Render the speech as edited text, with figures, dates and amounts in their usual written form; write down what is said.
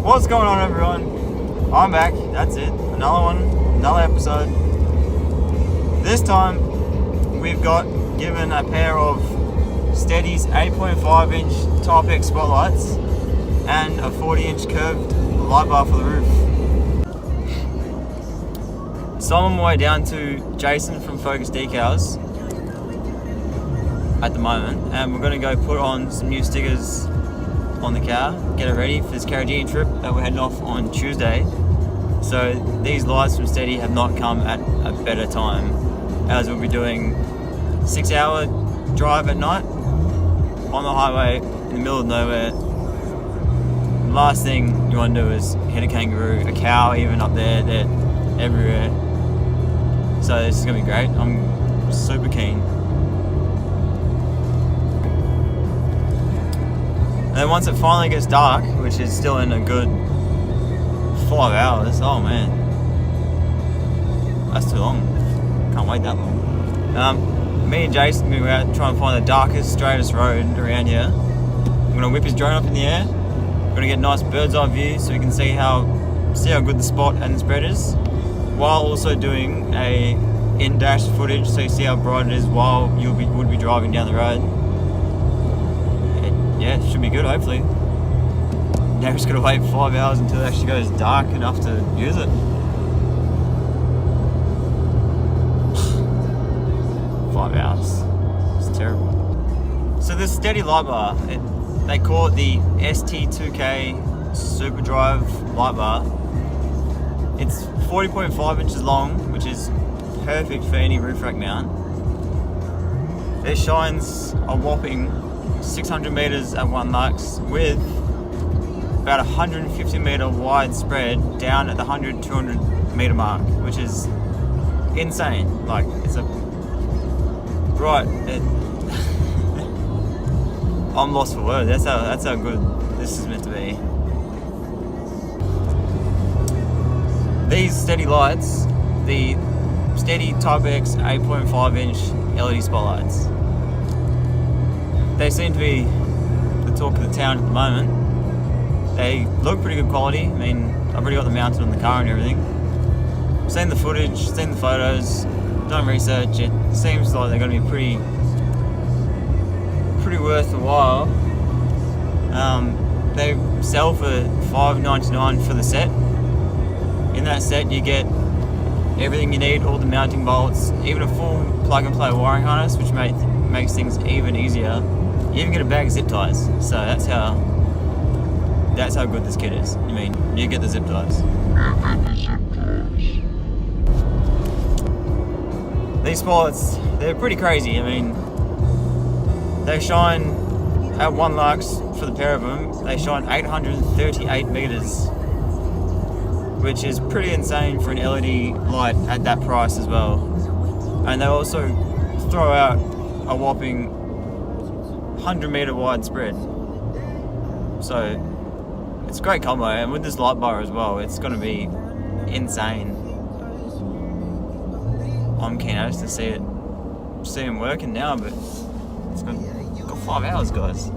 What's going on, everyone? I'm back. That's it. Another one, another episode. This time we've got given a pair of Stedi's 8.5 inch TRIPPEN spotlights and a 40 inch curved light bar for the roof. So I'm on my way down to Jason from Focus Decals at the moment, and we're going to go put on some new stickers on the car, get it ready for this Carrageenan trip that we're heading off on Tuesday. So these lights from Stedi have not come at a better time, as we'll be doing 6-hour drive at night on the highway in the middle of nowhere. The last thing you want to do is hit a kangaroo, a cow even up there, they're everywhere. So this is going to be great. I'm super keen. And then once it finally gets dark, which is still in a good 5 hours, oh man, that's too long. Can't wait that long. Me and Jason, we were out trying to find the darkest, straightest road around here. I'm gonna whip his drone up in the air. We're gonna get a nice bird's eye view so we can see how good the spot and the spread is, while also doing a in-dash footage so you see how bright it is while you would be driving down the road. Yeah, it should be good, hopefully. Now we're just going to wait 5 hours until it actually goes dark enough to use it. 5 hours. It's terrible. So this Stedi light bar, they call it the ST2K Super Drive light bar. It's 40.5 inches long, which is perfect for any roof rack mount. It shines a whopping 600 meters at 1 lux with about 150 meter wide spread down at the 100-200 meter mark, which is insane. Like, it's a right. I'm lost for words. That's how good this is meant to be. These Stedi lights, the Stedi Type X 8.5 inch LED spotlights, they seem to be the talk of the town at the moment. They look pretty good quality. I mean, I've already got them mounted on the car and everything. Seen the footage, seen the photos, done research. It seems like they're going to be pretty worth the while. They sell for $5.99 for the set. In that set you get everything you need, all the mounting bolts, even a full plug and play wiring harness, which makes things even easier. You even get a bag of zip ties, so that's how good this kit is. I mean, you get the zip ties. These spotlights, they're pretty crazy. I mean, they shine at 1 lux for the pair of them. They shine 838 meters, which is pretty insane for an LED light at that price as well. And they also throw out a whopping 100 meter wide spread. So it's a great combo, and with this light bar as well, it's going to be insane. I'm keen just to see him working now, but it's got 5 hours, guys.